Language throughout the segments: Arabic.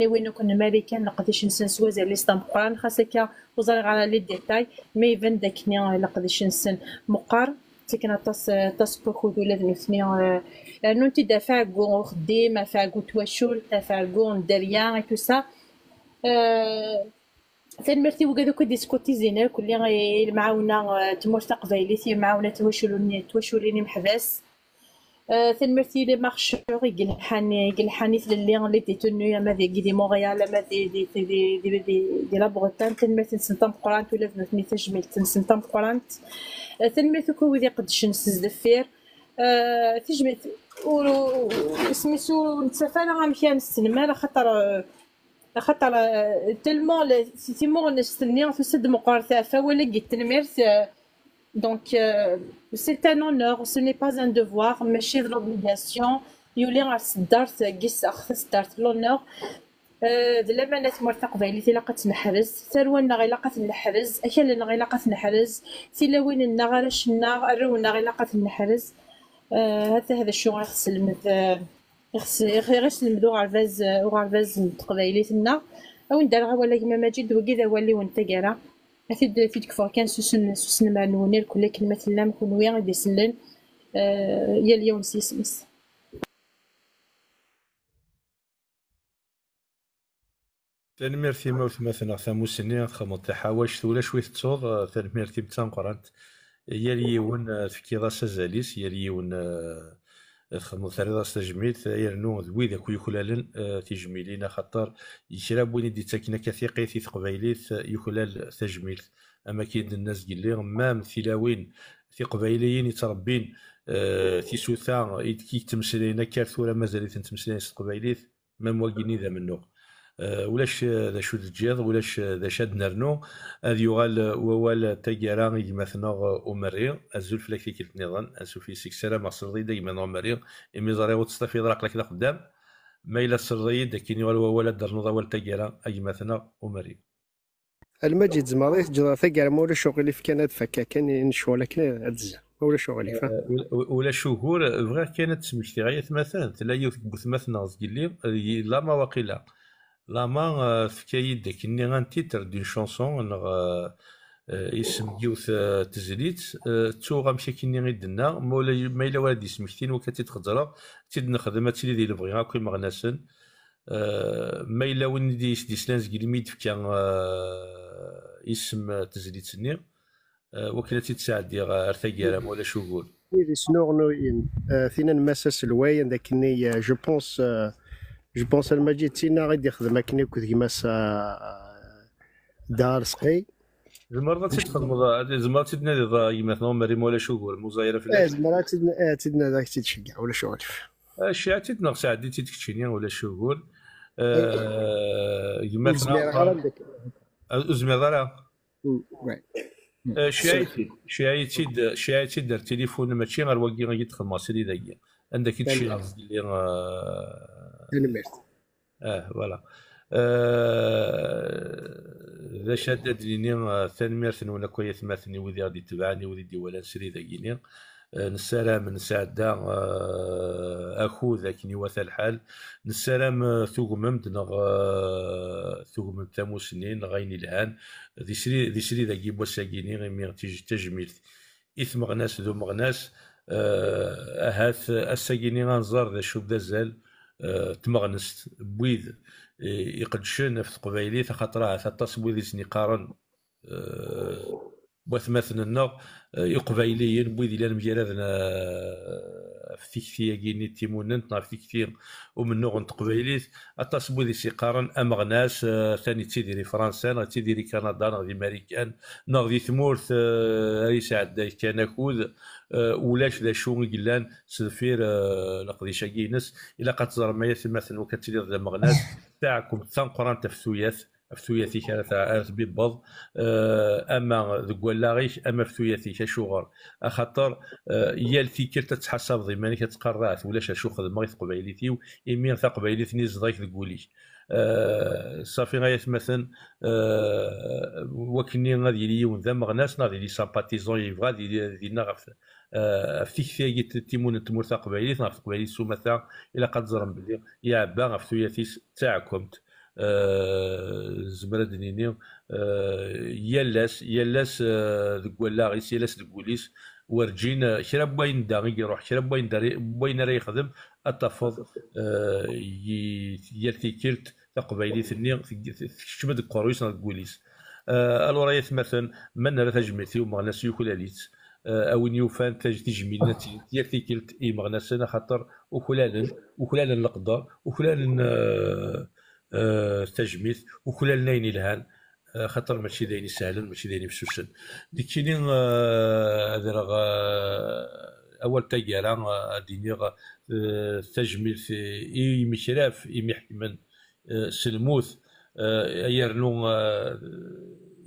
وين كنا مالكان نقدرش نسن سوازا لي ستام قران خاصك وزري على لي ديتاي مي يبان داكني نقدرش نسن مقار تكنا تص بوكو ولا ذنثني لانه انت دافع كون خديم دافع كون تواشول دافع كون دريان تو سا تنمرتي وكادو كديسكوتي زينه كلي المعاونه تمور تقبايليتي معاونه تواشوليني محباس تنمرتي لي مارشور يقلحاني لي ديتونو اما دي مونريال اما دي لا بريطان تنمرتي نسنتم قرانت ولا فنتني تجميل تنسنتم قرانت تنمرتي كو وذي قدش نسز دفير تجميل سميتو نتسافر غا مكان السينما خاطر تلمون سيتيمون نستني تسد مقارثه ولا قلت تنمرت Donc, c'est un honneur, ce n'est pas un devoir, mais c'est l'obligation. يولي الصدارت قيس صدارت لونور لما ناس مرتق بايلي لا قتنحرز ثرونا غير قتنحرز اكلنا غير قتنحرز تلاوين غير النار الرونا غير قتنحرز هذا الشغل يغسل مدو غرفاز تقبايليتنا او ندير ولا كيما ماجد وكذا ولي وانت كارا أكيد في كفار كان سوسن معنونير كل كلمة اللام كونويا غادي يسلن يا اليوم سيسمس تنميرتي موت مثلا ثاموسني خمط حواش ولا شويه تصوض تنميرتي بتنقرانت يا ليون في راس زاليس يا ليون خمط راس تجميل يرنو ذوي ذاك يخلالن تجميلين خاطر يشرب وين دي تاكنا كثيقي في قبايليت يخلال تجميل اما كاين الناس اللي مام ثلاوين في قبايليين يتربين في سوثا كي تمسلينا كارثوره مازال تمسلين قبايليت مام واقيني ذا منو ولاش ذا شو تجيض ولاش ذا شاد نرنو هذ يغال ووال تاكارا يمثنا أمري الزول فلاك في كلت نظام أسو في سكسرة ما صرضي دايما أمري إمي زاري وتصطفي ضرق لك قدام ما إلا صرضي داكيني ووال درنو ذا وال تاكارا يمثنا أمري المجد زمري تجرا تاكارا مولا شغلي في كانت فكا كان نشوى لك أدزا مولا شغلي ولا شهور بغا كانت سمكتي غاية مثلا تلا يوث بثمثنا زقلي لا ما واقيلا لاما في كايد داكني غانتيتر دون شونسون اسم يوث تزليت تو غامشي كيني غيدنا مولا ما الا والد سمكتين وكاتي تخضرا تيد نخدم تيلي ديال بغيها كل مغناسن ما الا وين دي سلانز كلميد في كان اسم تزليت سني وكلا تيتساعد ديال ارثاكيرا مولا شوغول ويلي سنورنوين فينا المساس الواين داكني جو بونس المجيد تينا غادي يخدم كني كنت كيما دار سقي زمرات تخدم زمرات تنادي مثلا مريم ولا شغل مزايره في زمرات تدنا ذاك تتشجع ولا شغل الشيء تتنق ساعدي تكتشيني ولا شغل مثلا زميرة شيء دار تليفون ماشي غير واقي غادي يدخل ماسيري داكيا عندك شي اللي فوالا ذا شاد ديني ثانميرت ولا كويس مثني وذي غادي تبعني وذي دي ولا نسري ذاكيني نسلام نساعدا اخو ذاكني وثا الحال نسلام ثوغمم دنغ ثوغمم تاموسنين غايني الان ذي سري ذاكي بوساكيني غيمي تجميل اث مغناس ذو مغناس هاث الساكيني غنزار ذا شوب دازال تمغنست بويذ يقدشن في قبايلي خاطرها ثاطاس بويذ سني قارن وثمثن النغ يقبايليين بويذ لان مجالدنا في كثير كيني تيموننت نار في كثير ومن نوع تقبايليت اطاس بويذ سي قارن امغناس ثاني تيديري فرنسا تيديري كندا نغدي امريكان نغدي ثمورث يساعد كان اكود ولاش ذا شو قلان سفير نقضي شاكينس الا قد تزرع ما مثلا وكتير ذا مغناس تاعكم تنقران فتوياثي كانت بيبض اما ذكوالاغيش اما فتوياثي كشغر اخاطر يالتي كلتا تحسب ضمانك تقرات ولاش شو خدمه غير قبايليتي يمين ثا قبايليتني زضايك ذكوليش صافي غاية مثلا وكني غادي ليون ذا مغناس غادي لي سامباتيزون يبغى دينا غف في كثير تيمون تمورث قبايليت غف قبايليت سومثا الا قد زرم بلي يا با غف ثياثيس تاعكم زمرد نيني يالاس ذك ولاغيس يالاس ذك وليس ورجين كرا بوين دا يروح كرا بوين راه يخدم التفض يالتي كيلت تقبايلي ثني تكشمد القرويس ذك وليس الوراية مثلا من راه تجميتي ومغناس يوكلاليت اوين يوفان تجميلنا يالتي كيلت مغناسنا خاطر وكلالن القدر وكلالن تجميت وكلالن ناين الهان خاطر ماشي دايني سهلا ماشي دايني مسوسن ديكيني هذا راه اول تاكالا ديني تجميل في مشراف محكما سلموث يرنو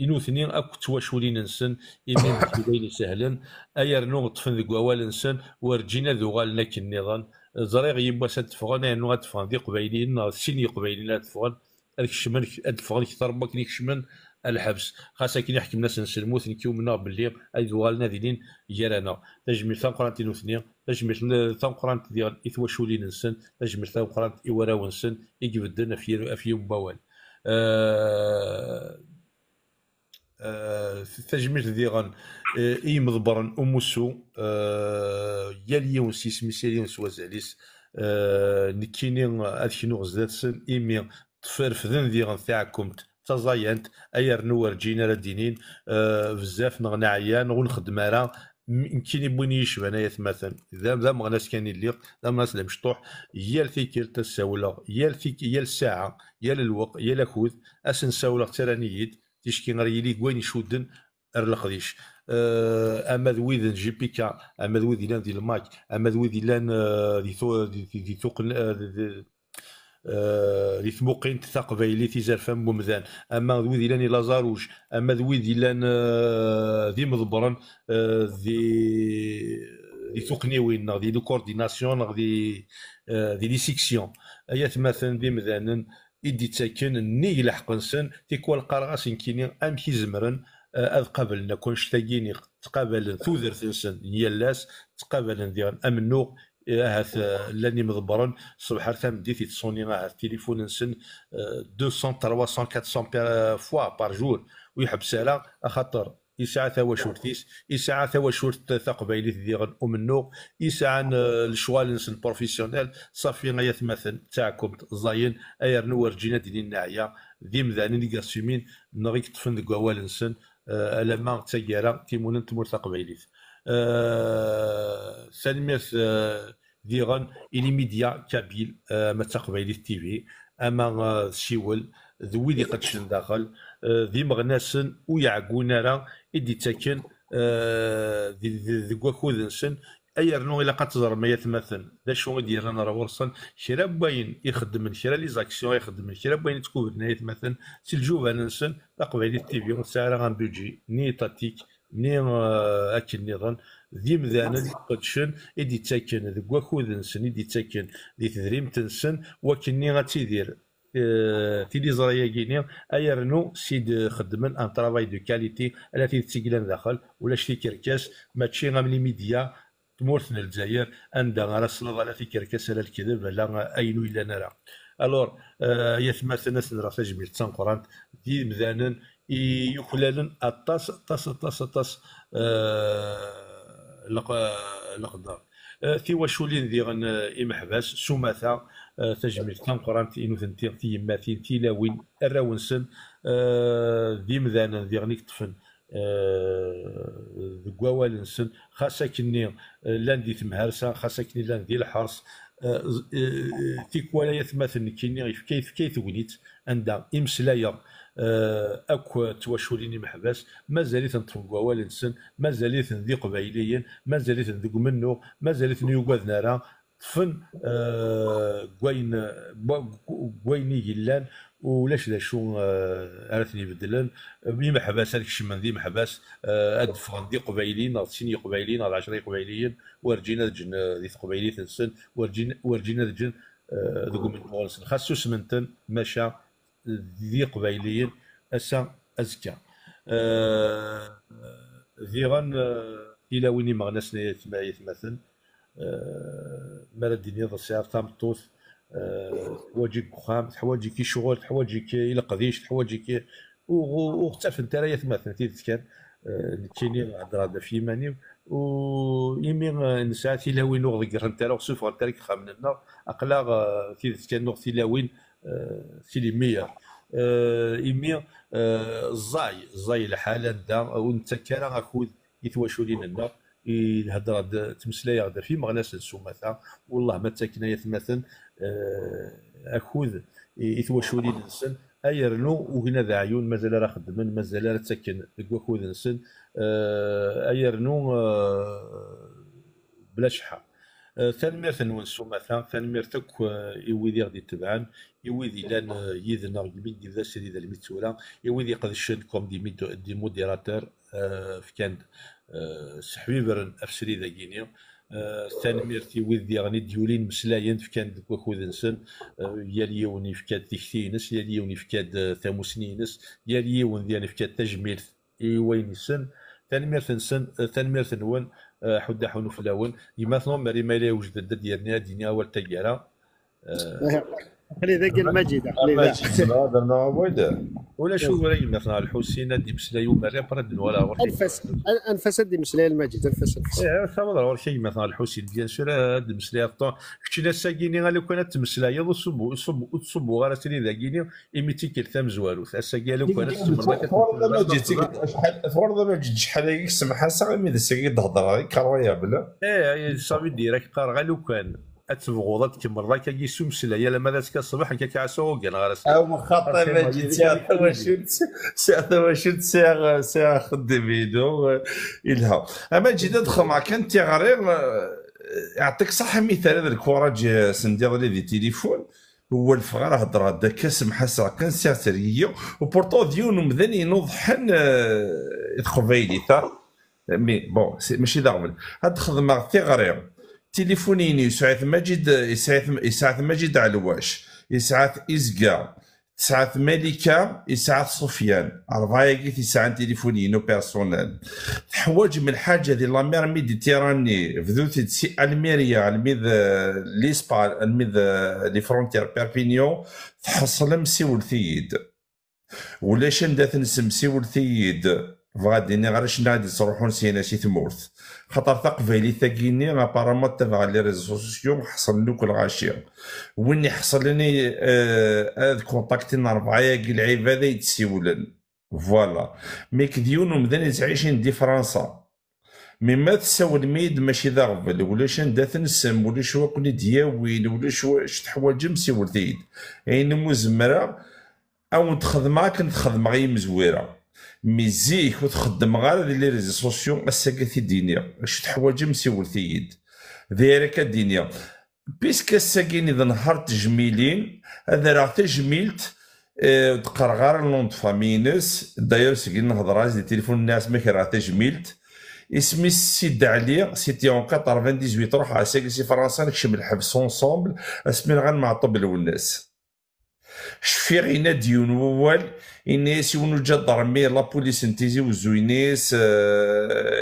إنوثني أكو تواشولين نسن إمين بكيبين سهلا أيرنو طفن ذي قوال نسن ورجينا ذو غالنا كالنظام زريغ يبوا ساتفغان يعني غاتفغان ذي قبايلين سيني قبايلين لا تفغان هذيك الشمن أدفغان كثر ما كنيك شمن الحبس خاصة كي نحكي الناس نسلموث نكيو منا باللي أي ذو غالنا ذيلين جارانا تجميل ثان قرانت إنوثني تجميل ثان قرانت ذي إثواشولين نسن تجميل ثان قرانت إوراو نسن يجبدنا في يوم بوال تجميل ديغان مضبرا اموسو ياليون سيس ميسيليون سوازاليس نكيني ادكينو غزاتسن ايمي تفرفذن ديغان تاعكم تزاينت ايرنو ورجينا لدينين بزاف نغنى عيان ونخدم راه يمكن يبوني يشبه مثلا ذا مغناس كان يليق ذا مغناس مشطوح يا الفكر تساولا يا الساعه يا الوقت يا الكود اسن ساولا ترانيد تيشكي غير يلي كوين يشودن القديش اما ذويذ جي بيكا اما ذويذ لان ديال الماك اما ذويذ لان دي ثوق دي ثموقين تقبايلي تيزار فم بومذان اما ذويذ لان لازاروج اما ذويذ لان ذي مضبرا ذي ثقنيوين ذي لو كورديناسيون ذي لي سيكسيون ايات مثلا ذي مذانا إدي تاكن ني لحقنسن تيكوا القرغاس يمكن أمكي زمرن أذ قبلنا كونش تاكيني تقابل ثوذر ثنسن يالاس تقابل ديال أمنو هاث لاني مضبرن صباح ثام ديتي تصوني هاث تليفون نسن 200 300 400 فوا بار جور ويحبس على خاطر يسعى ثوا شورتيس يسعى ثوا شورت ثقبايلي ديال أمنو يسعى الشوال نسن بروفيسيونيل صافي غايات مثلا تاعكم زاين ايرنو ورجينا ديال النعيا ذي مذانين كاسيمين نغيك طفن ديك وال نسن لما تاكارا تيمون تمور ثقبايليت سالمير ديغان إلي ميديا كابيل ما تقبايلي تي في اما شيول ذوي ذي قدشن داخل ذي مغناسن ويعقونا راه إدي تاكن ذي كواكود نسن ايرنو الا قاتزر ما يتمثل ذا شو يدير رانا راه ورسن شرا باين يخدم من شرا لي زاكسيون يخدم من شرا باين تكون بنا يتمثل سي الجوفا ننسن تقبايلي تي في ساعه غان بيجي ني تاتيك ني اكل نظام ذي مذانا قدشن إدي تاكن ذي كواكود نسن إدي تاكن ذي تدريم تنسن وكني غاتيدير تيلي زرايا كيني ايرنو سيد خدمن ان طرافاي دو كاليتي التي تسجلن داخل ولا شتي كركاس ماشي غام لي ميديا تمورتنا الجزائر عندها راه صلاه على في كركاس على الكذب لا اينو الا نرى الور يتمثل ناس راه تجميل تنقرانت دي مذانن يخلالن الطاس القدر في وشولين ذي غن إمحباس سوماثا تجميل تنقرانت إنو ثنتي يماثين تيلاوين الراونسن ذي مذانا ذي غنيك طفن ذي قوال نسن خاصة كني لان دي تمهارسا خاصة كني لان دي الحرص تيكوالا يتماثل كيني كيف وليت عندها إمسلايا اكو تواشوليني محباس مازاليت نطفق ووال نسن مازاليت ذي قبايليين مازاليت ذي منو مازاليت نيوغاذ نارا طفن كوين يلان ولاش ذا شو عرفتني بدلن بيما حباس هذيك الشمن ذي محباس ادفغن ذي قبايليين غطسيني قبايليين غط 10 قبايليين ورجينا دجن ذي قبايلي تنسن ورجينا دجن ذو من مغلسن خاصو سمنتن ماشا ذي قبايليين اسا ازكى ذي غن الى ويني مغنسنا يتمثل مال الدنيا ضسيار تامطوث تحواجيك وخام، تحواجيك شغل، تحواجيك الى قضيش، تحواجيك وختف انت رايا مثلا تيت كان كاينين هضره هذا في يماني ويمي نساء تيلاوين نوغ ذكر انت راه سوف غير خامن لنا اقلا تيت كان نوغ تيلاوين تيلي مية يمي الزاي الحاله دا وانت كان اخذ يتواشولين لنا الهضره تمسلايه غدا في مغناس السومثا والله ما تاكنا مثلا اخذ يتواشولين نسن ايرنو وهنا ذا عيون مازال راه خدمن مازال راه تاكن كواكود نسن ايرنو بلا شحال تنميرت نونسو مثلا تنميرتك يويدي غادي تبعان يويدي لان يذنا يمين ذا سيدي ذا الميتورا يويدي قدشن كوم دي موديراتور في كان سحبيبرن افسري ذا كينيا تنميرتي ويدي غني ديولين مسلاين في كان كواكود نسن ياليوني في كاد تيكتينس ياليوني في كاد ثاموسنينس ياليون ديالي في كاد تجميل وين السن تنميرت نسن تنميرت نون حدا حنو فلاون يمثلوا مري ما لا وجد ديالنا دينيا اول تيارا خلي ذاك المجد خلي ماجد هذا انا ويدا ولا شو ولا مثلا الحسين دي مسلايو مري برد ولا ورشي انفس دي مسلاي المجد انفس ايه ثمن ورشي مثلا الحسين بيان سور هاد مسلاي طون كنتي لا ساكيني غالي كانت مسلاي وصبو غير سيدي ذاكيني ايميتي كيلتام زوالو اساكي لو كانت ما جيتي شحال ما جيت شحال يسمح ساعه مي ساكي تهضر كرايا بلا ايه صافي ديريكت قار لو كان اتبغوضات كمل راك يسوم مسلايا لما ذاتك الصباح كيعسو كان غير او خاطر ما جيتي واش ساعه خدم يدو الها اما جيت ندخل معك انت غير يعطيك صح مثال هذا الكوراج سندير لي دي تليفون هو الفغار هضر هذا كاسم حسا كان سيرتريو وبورطو ديون مذني نوضحن يدخل فايدي ثا مي بون ماشي داغمل هاد خدمه غير تليفونيني يسعث ماجد يسعث ماجد علواش يسعث إزقا يسعث ملكة يسعث سفيان 4 يسعث تليفونينو بيرسونيل تحواج من حاجة ديال لامير ميديتيراني فذوث سي الميريا الميد ليسبا الميد لي فرونتير بيربينيون تحصل مسيول ثيد ولا شندات نسمسيول ثيد فغاديني غير شنو غادي تروحون سينا شي ثمورث خاطر تقبيلي ثاكيني ابارامون تبع لي ريزو سوسيو حصل لك الغاشيه وين حصل لي هاد كونتاكتين 4 العباده يتسيولن فوالا مي كديون ومدن تعيشين دي فرنسا مما تساوي الميد ماشي ذا غبل ولا شان دات نسم ولا شوا كوني دياوين ولا شوا تحوايج مسيول ثيد يعني مزمره او تخدم كنت تخدم غير مزويره ميزيك وتخدم غير لي ريزو سوسيو الساكات الدينيه واش تحوايج مسيول ثيد ذيرك الدنيا بيسك الساكين اذا نهار تجميلين هذا راه تجميلت تقرا غير لون فامينس داير سكين نهضر دي تليفون الناس ما راه تجميلت اسمي سيد علي سيتي اون 98 روح على سي فرنسا نكشم الحبس اونصومبل اسمي غنمعطب الناس شفي غينا ديون ووال الناس يونو جا ضرمي لا بوليس انتيزي وزوينيس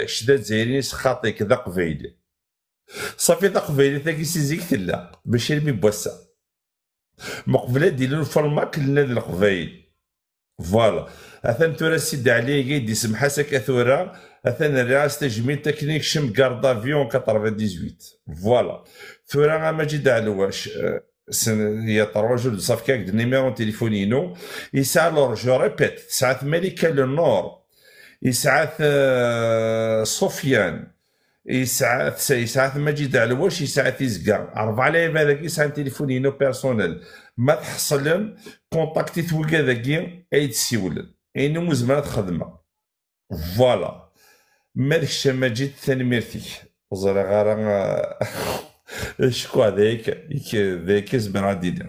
شدات زايرينيس خاطي كذا قبيل صافي ذا قبيل ثاكي سيزيك تلا باش يرمي بواسا مقبله ديالو فالماك لنا ذا القبيل فوالا اثن تورا سيدي علي قايد يسمح ساكا ثورا اثن الراس تجميل تكنيك شم كارد افيون 98 فوالا ثورا ما جي دعلواش هي تروجل صافي كاك النيميرو تليفونينو يسعى لور جو ريبيت ساعات ملكه للنور يسعى سفيان يسعى مجيد علواش يسعى تيزكا 4 لعيبه هذاك يسعى تليفونينو بيرسونيل ما تحصلن كونتاكتي توكا ذاكي اي تسيولن اين مزمره خدمه فوالا مالك مجيد ثاني ميرتيك وزرا غارا شكو ذاك زبر غادي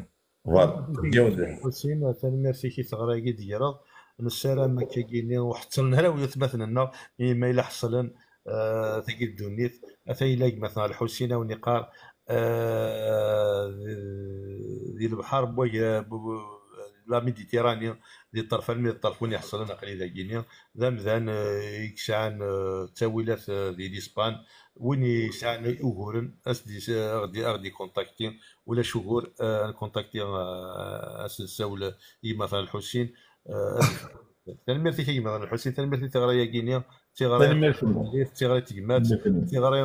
فوالا جوده حسين ثاني ميرتي كي تغراكي ديالها السلام كاينين وحتى لنا ويا مثلا ما الا حصلن ثقي الدنيت اثيلاق مثلا الحسين ونقار ذي البحر بويا لا ميديتيراني دي الطرف المي الطرف وين يحصل انا قليل كينيا ذا مذان يكسعان تاويلات دي الاسبان وين يسعان اوغورن اس دي اغدي كونتاكتي ولا شهور كونتاكتي اس السول مثلا الحسين تنمرتي كي مثلا الحسين تنمرتي تغرى كينيا تغرى تغرى تجمات تغرى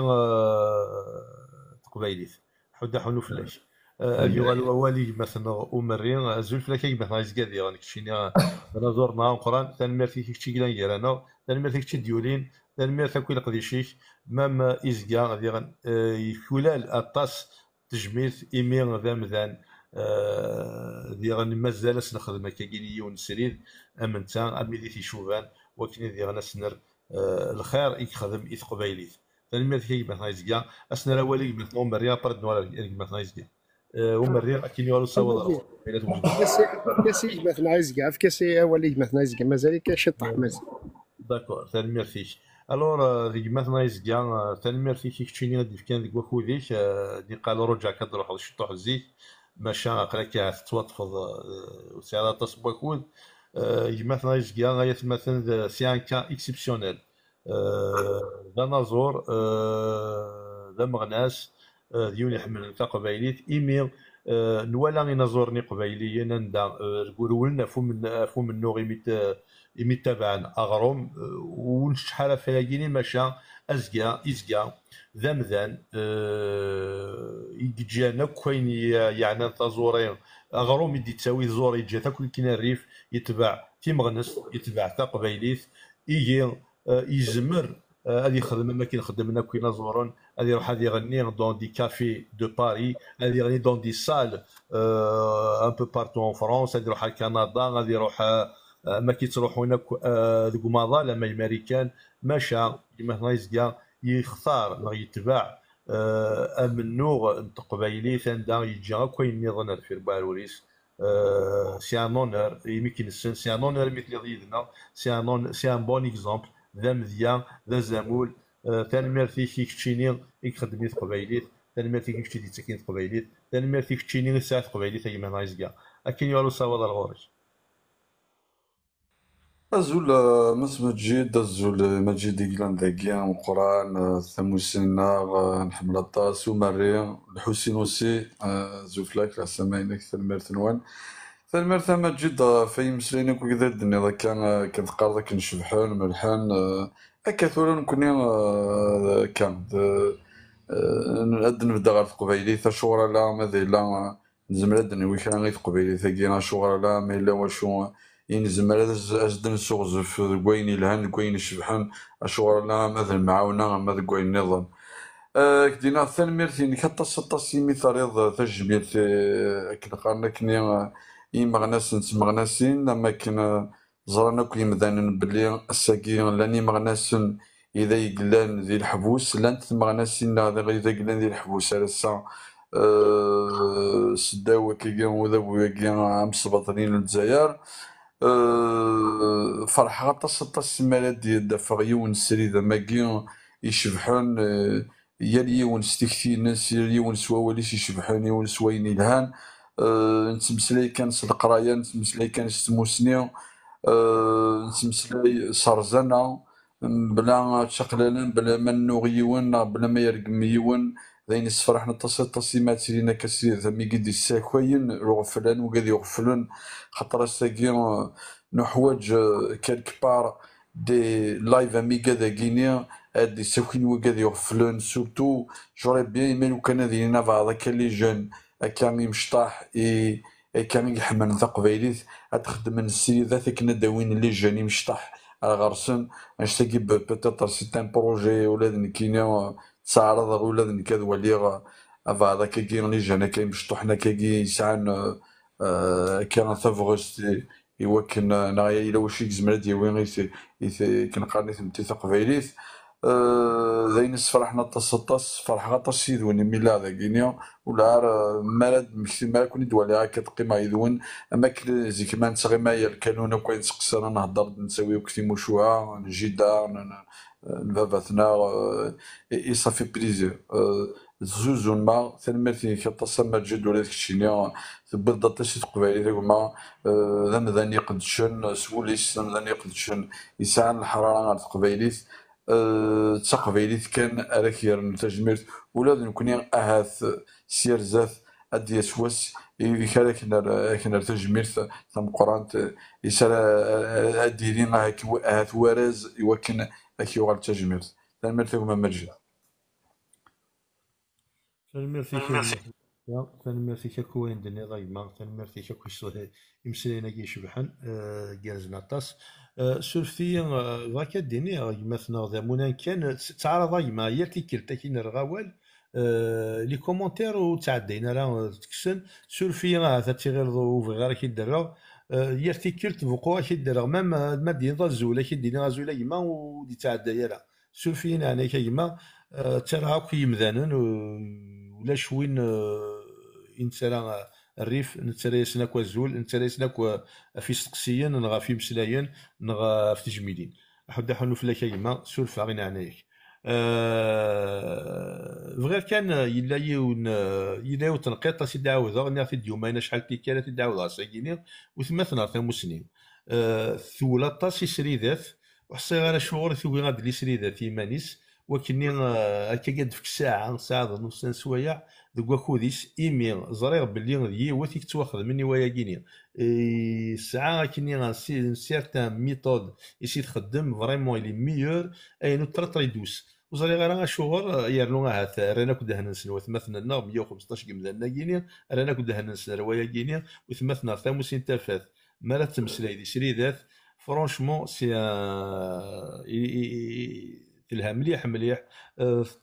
تقبايليت حدا حنو فلاش اليوم الوالي مثلا أمرين زول فلاكي مثلا يزقاد يعني كشيني أنا زورنا قران تنمرتي كشي كلا يرانا تنمرتي كشي ديولين تنمرتي كل قديشيك مام إزقا غادي يكولال الطاس تجميت إيمين ذا مذان ديال مازال نخدم كايني ونسريد امنتا اميدي تيشوفان ولكن ديال نسنر الخير يخدم قبايليت تنميت كي مثلا يزكا اسنا والي مثلا مريا برد ولا مثلا يزكا ومريا كاين يورو سوا كاسي مثلا يزكا في كاسي والي مثلا يزكا مازال كيشطح مازال داكور تنميت فيك الور ديك مثلا يزكا تنميت فيك كتشيني غادي كان ديك وكوديك دي قالوا رجع كتروح شطوح الزيت ماشا قراك تتوظف وسيرا تصبوا كود مثلا يزكا غاية مثلا سي ان كا اكسبسيونيل ذا نازور ذا مغناس ديون يحمل تا قبايليت ايميل نوالا غي نازورني قبايليا نندا رولنا فم النوغ يميت تبعا اغروم ونشحال فيها كيني ماشا ازكا ازكا ذا مذان يجينا كوين يعني تازورين اغروم يدي تساوي زور يجي تاكل كينا الريف يتبع تيمغنس يتبع تا قبايليت يجي يزمر هذه يخدم ما كينخدمنا كوينا زورون هذه يروح هذه يغني دون دي كافي دو باري هذه يغني دون دي سال ان بو بارتو ان فرنسا هذه يروح كندا هذه يروح ما كيتروحوا هناك ذوك مظالم الامريكان ماشا مثلا يزكا يختار يتبع امنوغ قبايلي ثاندا يجي كوين نظن في بالوريس سي ان اونور يمكن السن سي ان اونور مثل يدنا سي ان بون اكزومبل ذا مزيان ذا زامول تنمرتي كي كتشيني يخدم قبايليت تنمرتي كي كتشي تسكين قبايليت تنمرتي كتشيني ساعات قبايليت كيما هنا يزكا اكن يورو سوا الغورج الزول مسمى جيد الزول مجيد يقلان ذاكيا وقران ثموسينا نحمل الطاس ومريا الحسين وسي زوفلاك السماينك ثلميرت نوان ثلميرت مجيد في مسلينك وكذا الدنيا ذا كان كنتقار ذاك نشبحان ملحان هكا ثورا نكوني كان نأدن نبدا غير في قبايلي ثا شغل لا ماذا لا نزمر أدن ويكان غير في قبايلي ثاكينا شغل لا ما إلا واشو ينزمر أزد نسوغ في كوين يلهان كوين يشبحان شغل لا ماذا المعاونة ماذا كوين النظام كدينا ثلميرتي كطاس مثال تجبيل كنقارنا كني يمغناس نتمغناسين لما كنا زرنا كل مدان بلي الساكين لاني مغناسن اذا يقلان ذي الحبوس لان تمغناسين هذا اذا قلان ذي الحبوس على الساعه سداوة كيان وذا كيان عام 17 الجزائر فرحة طاس مالات ديال دافع يون سريد ماكي يشبحون يون ستيكتي الناس يون سواوليس يشبحون يون سوين الهان نتمسلاي كان القرايه نتمسلاي كان ستموسني نتمسلاي صرزنا بلا تشقلالا بلا ما نوغيون بلا ما يرقم يون ذاين السفرحنا تصيمات سيرينا كسير ثمي قد الساكوين رغفلان وقد يغفلون خاطر الساكي نحوج كالك بار دي لايف اميكا ذا كينيا دي ساكوين وقد يغفلون سورتو جوري بيان يمالو كان ذينا بعض كالي جون كان يمشطاح كان يحمل تقبايليت تخدم السيد ذات كنا داوين اللي جاني مشطاح على غرسن نشتاقي بوتيتر سي ان بروجي ولاد نكينا تعرض ولاد نكاد وليغ هذا كي اللي جانا كاين مشطوحنا كي يسعان كان فافوريستي يوكن نايا الى واش يزمر ديوين كنقارني ثمتي تقبايليت ذاين السفرحنا طاس فرح غطاس يدون ميلا ذا كينيا ولا مالاد ما كون يدوالي هكا تقيما يدون اما زيك ما نتغي ما يالكانونا كوين تقصر نهضر نساويو كثي مشوها نجي دار نباباتنا اي صافي بليزير زوزون ما تنمرتي كطاسة مجد ولا تكشيني تبدا طاسي تقبايلي تاكما ذن يقدشن سوليس ذن يقدشن يسعى الحرارة غير تقبايليت تقبايليت كان راك يرن تجميرت ولا نكوني اهاث سيرزات ادي سواس كنا تجميرت ثم قران يسال اديرين هاث وراز يوكن اكي يوغال تجميرت تنمرتي كما مجد تنمرتي كوين دني ضيما تنمرتي كويسوه يمسلينا كي شبحان جازنا طاس سورفي فاكا ديني مثلا ذا مونا كان تعرض ما يرتي كلتا كي نرغاول لي كومونتير وتعدينا راه تكسن سورفي هذا تيغير غير كي درا يرتي كلت بقوا كي درا مام ما دين زولا كي دينا زولا يما ودي تعدى يرا سورفي انا كيما ترى كي مذانن ولا شوين انسان الريف نتسرى سناك وزول نتسرى سناك في سقسيا نغا في مسلايا نغا في تجميلين حد حنو فلا كيما سولف غينا عنايك غير كان يلا تنقيط سيدي عاوض غني في اليومين شحال تيكاله تيدي عاوض ساكيني وثمثنا ثم سنين ثولا طاسي سريدات وحصي غير شهور ثوي غاد لي سريدات يمانيس وكني هكا قد في ساعه نص سوايع دوك واكوديس ايمي زريغ بلي يوثيك تواخذ مني ويا كيني الساعه كني سيرتان ميثود يسي تخدم فريمون لي ميور اي نو تري دوس وزريغ راه شهور يرنو هات رانا كدا هنسن وثمثنا 115 كمدنا كيني رانا كدا هنسن روايا كيني وثمثنا ثاموسين تافات مالا تمسلاي دي سريدات فرونشمون سي تلها مليح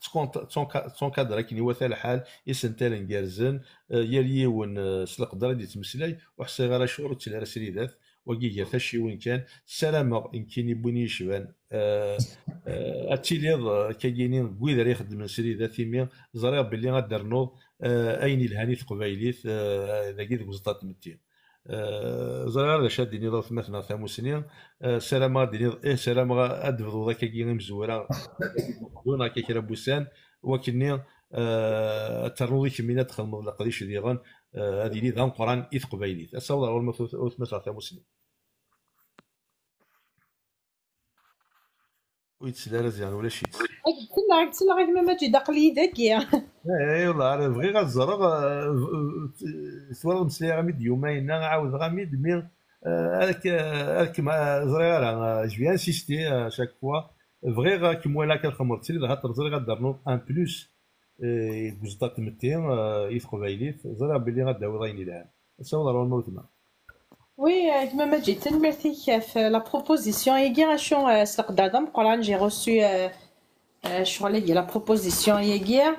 تكون كادر كي يوثى الحال يسنتال نكارزن يليون سلق درا يتمسلاي وحسي غير شهور تلا سريدات وكي ثاشي وين كان سلامة إن كان يبوني يشبان اتيليض كاينين كويدر يخدم سريدات يمين زريغ بلي غادرنوض اين الهاني تقبايليت ذاكي ذوك زطات متين زرار شاديني ضاف مثلا ثامو سنين سلامة ديني سلامة ادفضو ذاك كي مزوره دون هكا كرا بوسان وكني ترنوضي كمينات دخل مغلق قديش ديغان هذه لي ذا قران اذ قبايليت اصور اول مثلا ثامو سنين ويتسلا رزيان ولا شي تسلا غير ما تجي داقلي داكيا اي والله انا بغي غنزرغ ثوال مسلي غاميد يومين عاود غاميد مي هاك مع زريره جو فيان انسيستي شاك فوا بغي كيما لا كنخمر تسلي هاد زريره غادرنو ان بلوس بوزطات متين يفقبايليت زريره بلي غاداوي ضايني لها تصور راه الموتما Oui, Maman, j'ai tellement merci la proposition. Il y a un sur Dadam Coran, j'ai reçu la proposition hier.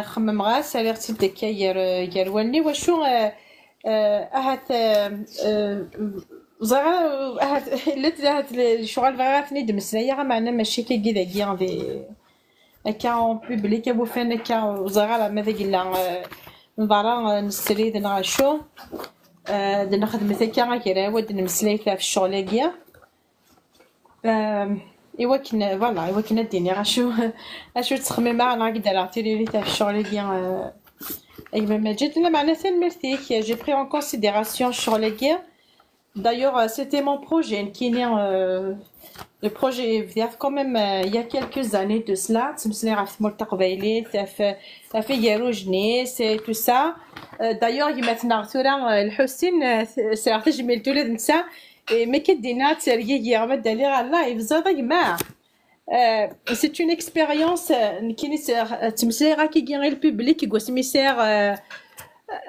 خممغا سالرتي دكا يا ولني وشو اهات زغا اهات لات الشغل فغاتني دمسنايا معنا ماشي كي داكيا في هكا اون بوبليك ابو فين هكا زغا ماذا قلنا نضرا نستريد نغشو نخدم هكا كيرا ود نمسلاي في الشغل كيا إوا كنا ديني غاشو تخمم انا قد راتيري لي تاع الشغل ديال ايما ماجد لا معناتها نمرتيك جي بري اون كونسيديراسيون الشغل ديال d'ailleurs c'était mon projet qui est le projet vient quand même il y a quelques années de cela تمسني عرفت ملتق بايلي تاع في يروجني سي تو سا d'ailleurs يما تنغثورا الحسين ساعه جميل تولد نسا ما كدينا تريي غا دالي لايف زاد جماعه سي اون اكسبيريونس كي تمسلي غا كي غير البوبليك يقول سميسير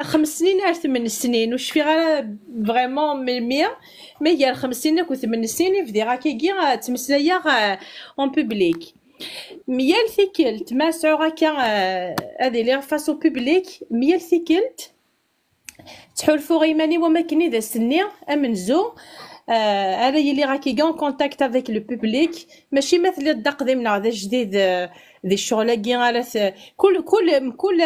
5 سنين على 8 سنين وش في غير فريمون من 100 ما هي 5 سنين و 8 سنين في غا كي تمسلي غا اون بوبليك ميال ثيكلت ما سعو هكا هادي لي فاسو بوبليك ميال ثيكلت تحولفو غيماني وما كني ذا سني امنزو انا يلي راكي كون كونتاكت افيك لو بوبليك ماشي مثل الدق ذي هذا جديد ذي الشغل كي غاله كل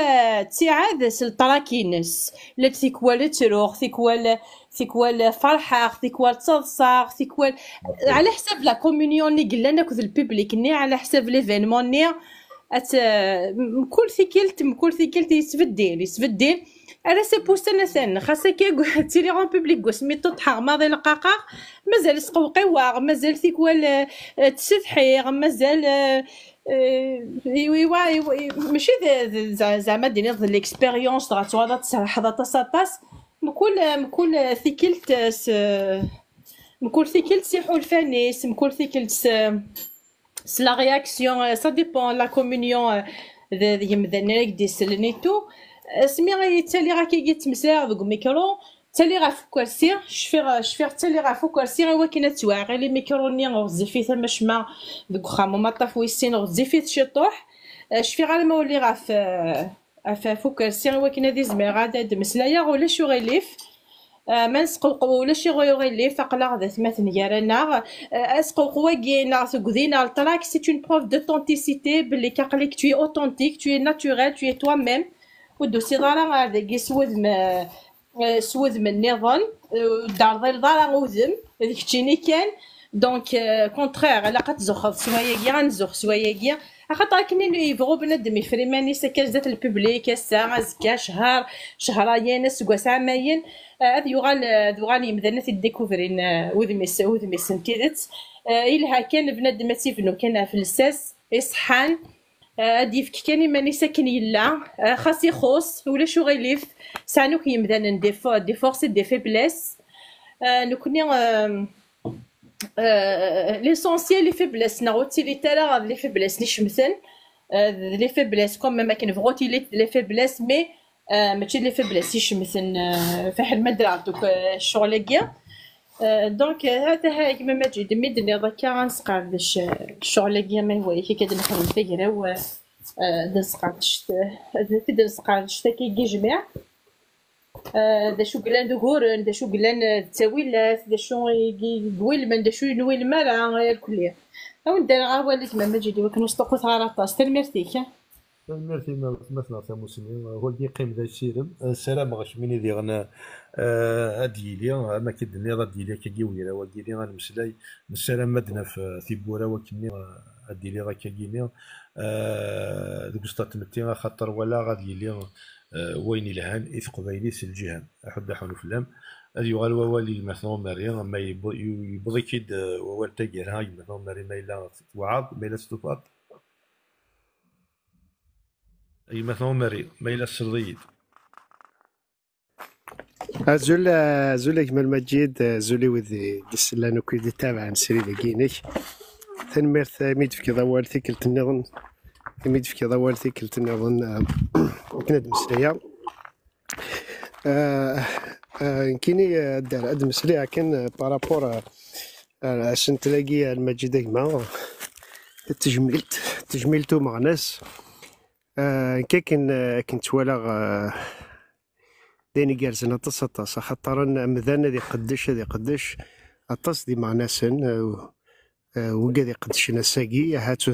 تيعاد الطراكينس لا تيكوال تروح تيكوال فرحه تيكوال تصدصاغ تيكوال على حساب لا كومونيون اللي قلنا كذ البوبليك ني على حساب ليفينمون ني مكل ثيكلت يسفدين انا سبوستنا ثان خاصة كي تيلي غون بوبليك سميتو تحق ماضي القاقا مازال سقوقيواغ مازال ثيكوال تسفحيغ مازال ماشي زعما ديني ليكسبيريونس غاتوضا تسرح طاس مكل ثيكلت سيحول فانيس مكل ثيكلت لا رياكسيون سا ديبون لا كومونيون يمدنا لك دي سلنيتو سمي غيتالي غا كي يتمسلا دوك ميكرو تالي غا فوكاسي شفير تالي غا فوكاسي غا كينا تواعي لي ميكروني غزي فيه ثما شما دوك خامو ما طافويسين غزي فيه شطوح شفير غا مولي غا في فوكاسي غا كينا دي زمير غادا دمسلايا ولا شو غيليف ما نسقوقو ولا شي غيليف اقلا غدا ثماثن يارانا اسقوقو كينا ثقذينا الطلاك سي اون بروف دوتونتيسيتي بلي كاقليك توي اوتونتيك توي ناتوريل توي توا ميم ودوسي ضارا هذاك سوذ من النظام دار ضل ضارا غوذم هذيك تشيني كان دونك كونترير على قد زخض سوايا كيا غنزخ سوايا كيا خاطر كاين يبغوا بنادم يفريماني سكازات البوبليك الساعه زكا شهرين سكواس عامين هذا يغال يمدنا في الديكوفرين وذمي سنتيدت إلها كان بنادم تيفنو كان في الساس يصحان ديف كاني ماني ساكن يلا خاص يخص ولا شو غيليف سانو كيمدان دي فورس دي فيبليس نكوني ليسونسيال لي فيبليس نغوتي لي تالا لي فيبليس لي شمثن لي فيبليس كوم ما كان فغوتي لي فيبليس مي ماشي لي فيبليس يشمثن فحال ما درا دوك الشغل كيا دونك هذا كيما ما تجي دمي ضكا غنسقر باش الشغل كيا ما هو كي كنخدم فيها و دنسقر دنسقر شتا كي جميع دا شو قلان دغورن دا شو قلان تاويلات دا شو يقول من دا شو ينوي المرا الكليه او ندير غاولك ما تجي دوك نسطقو ثغراطاس تنمرتيك ميرسي مثلا مسلمين هو اللي يقيم ذا السيرم السلام غاش مني ذي غنا اديليا ما كيدني راه ديليا كيويرا وديليا غنمسلاي السلام مدنا في بورا وكني اديليا راه كيجيني دوك ستاتمتي خاطر ولا غادي لي وين الهان اذ قبيلي الجهان احد حلو فلام هذا يغال ووالي مثلا مريم ما يبغي كيد ووال تاجر هاي مثلا مريم ما الا وعاض ما الا ستوفاط اي مثلا مريم ما الا السريد زول كمال مجيد زولي وذي دسلانو كيدي تابع نسري لكينيك تنميرت ميد في كذا والتي كلت النظن ميد في كذا والتي كلت النظن كنا دمسريا كيني دار اد مسريا كان بارابور عشان تلاقي المجيد مع تجميلتو مع ناس كنت ولا ديني جالسين أطاس خاطر مذان هذي قدش أطاس دي مع ناسن وقادي قدش نساقي هاتو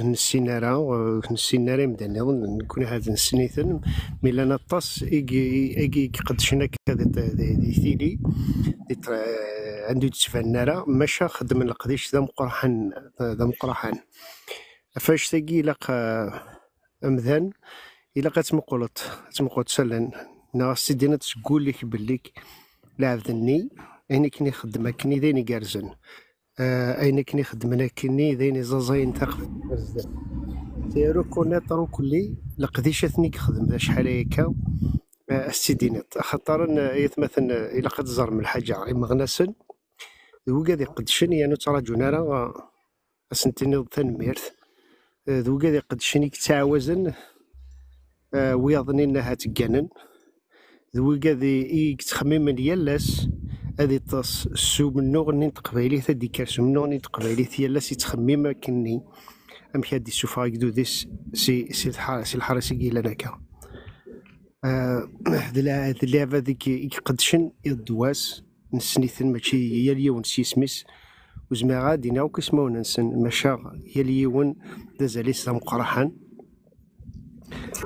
نسينارا مدان يظن نكون هذا نسنيثن ميلان أطاس إيجي قدشنا كذا دي ثيلي عنده تسفنارا ماشا خدم القديش ذا مقرحان فاش تاقي لق مذان إلا تمقلط سلن نا سيدينا تقول لك بليك لعبذني أين كني خدمة كني ذيني جارزن أين كني خدمنا كني ذيني زازين تاخذ تيرو كونيطرو كلي لقديشتني خدم ذا شحال هيكا السيدينات خاطر مثلا إلا قد زار من الحاجة مغناسن ذو قادي قدشن يعني تراجعنا راه سنتين تنميرت ذو قادي قدشني كتعاوزن ويظني انها تجنن ذو قادي تخمم يالاس هذه تص السوق منو غني تقبايلي ثدي كاس منو غني تقبايلي يالاس يتخمم كني ام هادي سوفا يدو ديس سي الحرس يجي لنا كا هذا اللعبه ذيك يقدشن الدواس نسنيثن ماشي هي اليوم سيسمس وزما غادي ناو كسمو ننسن مشا هي اليوم دازالي سلام قرحان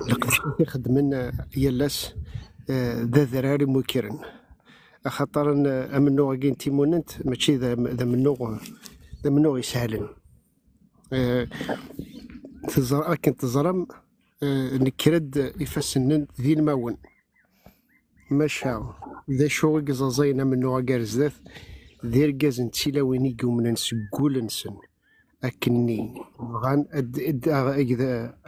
لقد خدمنا يالاس ذا ذراري مكرن خاطر امنو غين تيموننت ماشي ذا منو يسهلن تزرع كنت تزرم نكرد إفاسنن ذي الماون ماشا ذا شو قزازينا من نوع قرزدات ذي رقازن تيلاوين يقومنا نسقول نسن أكني بغان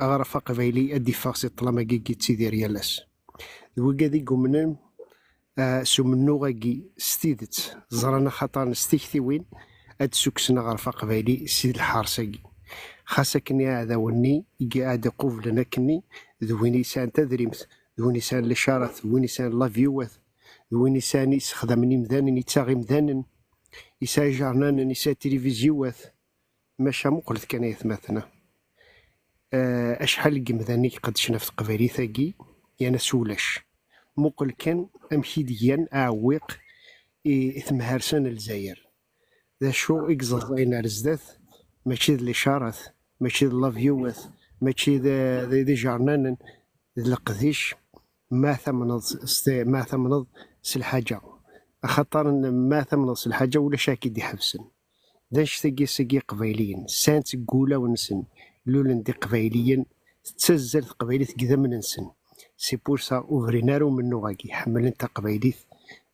أغرف قبيلي أدي فاقسي طلما كي تيدير يالاس وقادي قومنا سمنو غاكي ستيدت زرانا خطر نستيكتي وين أد سوكسنا غرفة قبيلي سيد الحارساكي خاصة كني هذا وني قاعد يقوف لنا كني ذويني سان تدريمت ذويني سان لشارت ذويني سان لافيوث ذويني سان يستخدمني مذانن يتاغي مذانن يسا جارنان يسا تلفزيوث ماشا مقلت كان يثمثنا أشحال قمذاني قد شنفت قبيلي ثاقي يانا سولاش مقل كان أمشي ديان أعويق إثمهارسان الجزائر ذا شو إكزازاين رزداث ماشي ذا الإشارات ماشي ذا لافيوث ماشي ذا جارنان ذا القديش ما ثمنض سالحاجة خاطر ما ثمنض سالحاجة ولا شاكي دي حبسن داش ساقي قبايليين سانت قولا ونسن لولن دي قبايليين تسزل قبايليت كذا من نسن سي بورسا اوفرينارو منو غاكي حمل انت قبايليت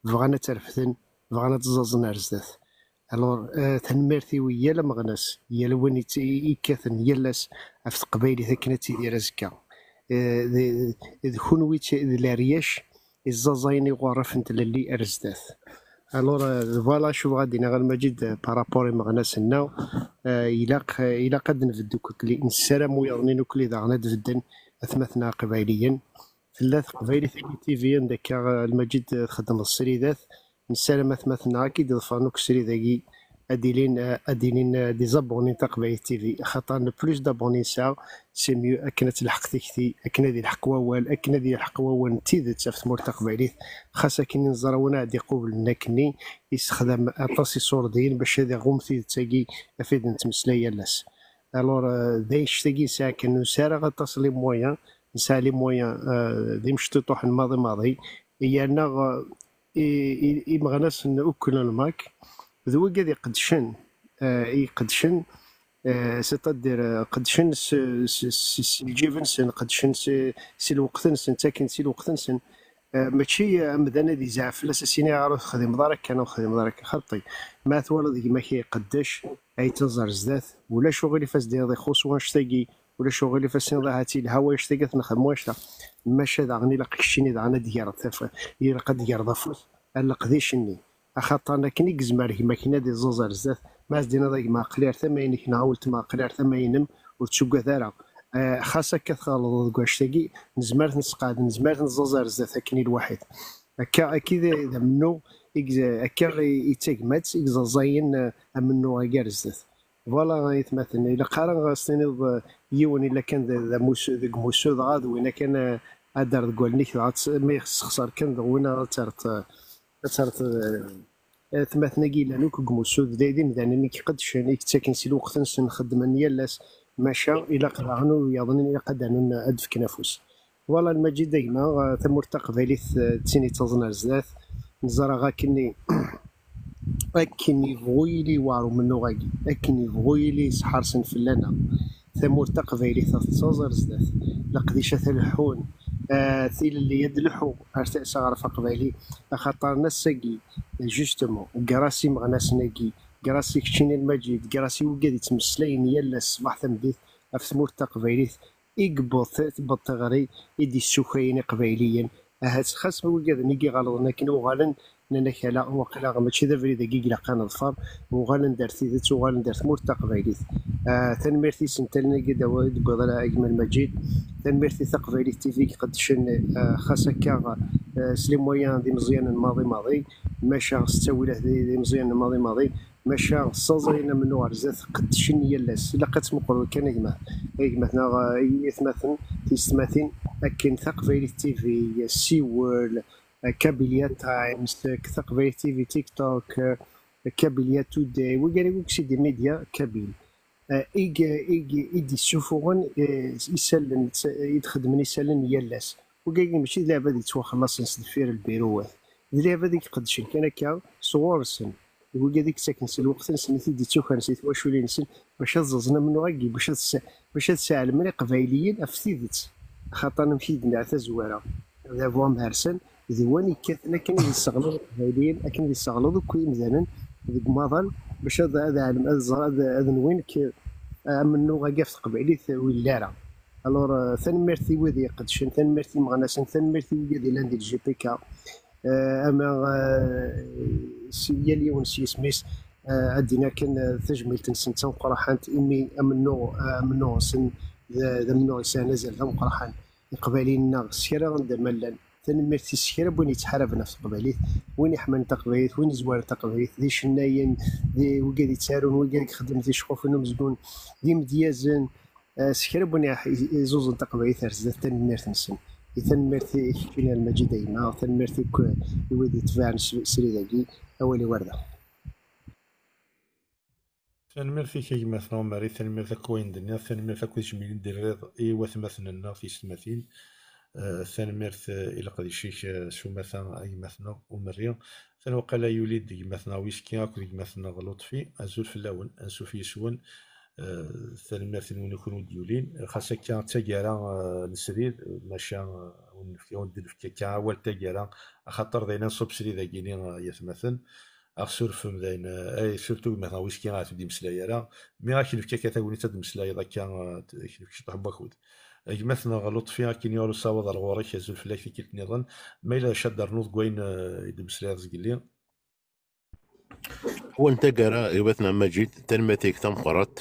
بغانا ترفثن بغانا تزازن رزداث الور تنمرتي ويا لا مغناس يا لوين يكاثن يلاس عفت قبايلي ثكنا تيدير زكا اذ خنويت لا رياش الزازايني غرف انت للي ارزداث الور فوالا شوف غادي نغال مجد بارابوري مغناسنا الى قد نفدو كلي نسلام ويرنينو كلي داغنا دفدن اثمثنا قبايليا ثلاث قبايلي تي في عندك المجد خدم السريدات نسلام اثمثنا اكيد ضفانوك السريداكي اديلين دي زابوني تاع قبايل تي في خاطر بلوس دابوني سا سي ميو اكنا تلحق تكتي اكنا دي الحق ووال اكنا دي الحق ووال تيدت في مور تاع قبايليت خاصة كي نزراونا عاد يقول لنا كني يستخدم اطاسي صوردين باش هذا غومتي تاكي افيد نتمسلايا لاس الور دايش تاكي ساعه كانو سارا غتصلي مويان نسالي لي مويان دي مشطوح الماضي يانا مغناس ناكل الماك ذو قاعد يقدشن يقدشن ستدير قدشن الجيفن سن قدشن سي الوقت نسن تاكن سي الوقت نسن ماشي مدانا دي زعف لا سيني عارف خدم دارك كانوا خدم دارك خطي ما ثوالد ما كي قداش اي تنظر زدات ولا شغل فاس ديال خص واش تاقي ولا شغل فاس نضاعتي الهوا اش تاقات نخدم واش ماشي داغني لا قشيني داغنا ديال تاف يرقد ديال ضفوس الا قديشني اخاطرنا كني كزمار كيما كاينه دي زوزر زاف ما زدينا ذاك ما قلير ثمانين كنا عاولت ما قلير ثمانين وتسوق ثارا خاصة كتخلط كواش تاقي نزمار نسقاد نزمار نزوزر زاف كني الواحد هكا اكيد اذا منو هكا يتاكمات يكزازاين منو غير زاف فوالا يتمثل الا قارن غاستني يون الا كان ذا موسو ذاك موسو غاد وين كان ادار تقول نيك ما يخسر كان وين صارت ثمثنا كيلا نوك كموسود دايدين داني قدش يعني تساكن سي الوقت نخدم نيالاس ماشا الى قراغنو يظن الى قد انا ادف كنافوس والله المجد ديما ثمور تقبالي تسيني تزنر زاث نزرا غاكني اكني فويلي وارو منو غاكي اكني فويلي سحارسن فلانا ثمور تقبالي تزنر زاث لقديش تلحون ثيل اللي يدلحو ارتأس غرفة قبالي خاطر نساقي جوستومون كراسي مغناس ناقي كراسي كشيني المجيد كراسي وقاد يتمسلاين يلا الصباح ثمديت في ثمور تقبايليت يقبض بطغري يدي السوخين قبايليا هاد خاص وقاد نيجي غلط لكن وغالن ناك لا وقيلا ماشي ذا فريد كي لقى نظفر وغالن دارتي ذات وغالن دارت ثمور تقبايليت تنميرتي سنتلنا كدا بغض اجمل مجيد تنميرتي تقبايلي تيفي قد شن خاصة كا سليم ويان دي مزيان الماضي ماشا ستاوله دي مزيان الماضي ماشا صازينا منو عرزات قد شن يلاس الا قد مقرر كان يجمعنا يثمثن تيستماثين لكن تقبايلي تيفي سيول كابيليا تايمز تقبايلي تيفي تيك توك كابيليا توداي وقالوا سيدي ميديا كابيل يدي السفون يسلن يتخدم يسلن يلاس وقايل ماشي لعبه اللي تواخلص نسدفير البيروات اللعبه هذيك قدشن كان هكا صور سن وقال ديك ساكن سن الوقت نسن تيدي توخا نسيت واش ولي نسن باش ززنا منو غاكي باش تساعد من قبايليين افتيدت خاطر نمشي نعتا زواره ذا فوا مهرسن ذواني كاتنا كان يستغلوا القبايليين كان يستغلوا كل مثلا ذيك ماضل باش هذا علم هذا وين منو غاكاف قبايلي ولا الور ثاني ميرثي وذي قدشن ثاني ميرثي مغناسن ثاني ميرثي وذي لاندي الجي بي كا اما سيالي ونسي سميس عندنا كان تجميل تنسن تاو قراحانت امي منو سن ذا منو سان نزل ذا قراحان قبالينا سيرا عند ملان ثاني ميرثي سيرا بوني تحارب نفس قباليت وين يحمل تقبيت وين زوار تقبيت ذي شناين ذي وقادي تسارون وقادي يخدم ذي شخوف انهم زقون ذي مديازن سكرا بوني زوز تقبيت ارزد ثاني ميرث نسن ثاني ميرثي كاين المجيد ديما ثاني ميرثي يودي تفاعل سري ذاكي اولي ورده تنميرتي كي مثلا ماري تنميرتي كوين دنيا تنميرتي كوين جميلين دريض ايوا ثمثنا في سماثين تنميرت الى قد شيك شو مثلا اي مثلا ومريا وقال يوليد ديك مثلا ويسكي اكو ديك مثلا لطفي ازول في الاول انسو في يسون تنميرت وين يكونوا ديولين خاصة كان تاكارا نسريد ماشا ونفكي كان اول تاكارا خاطر دينا صوب سريد كيني يتمثل أخسر مدين أي سورتو مثلا ويسكي غاتبدي مسلايا لا مي غاكي نفكا كتاوني تاد مسلايا ذاك كان كيفاش طحب باكود مثلا غلط فيها كي نيولو صاوض الغوريك يزول فلاك في كيلت نظن ما إلا شاد رنوض كوين يد مسلايا زقلي هو انت قرا مثلا مجيد ترميتيك تمقرات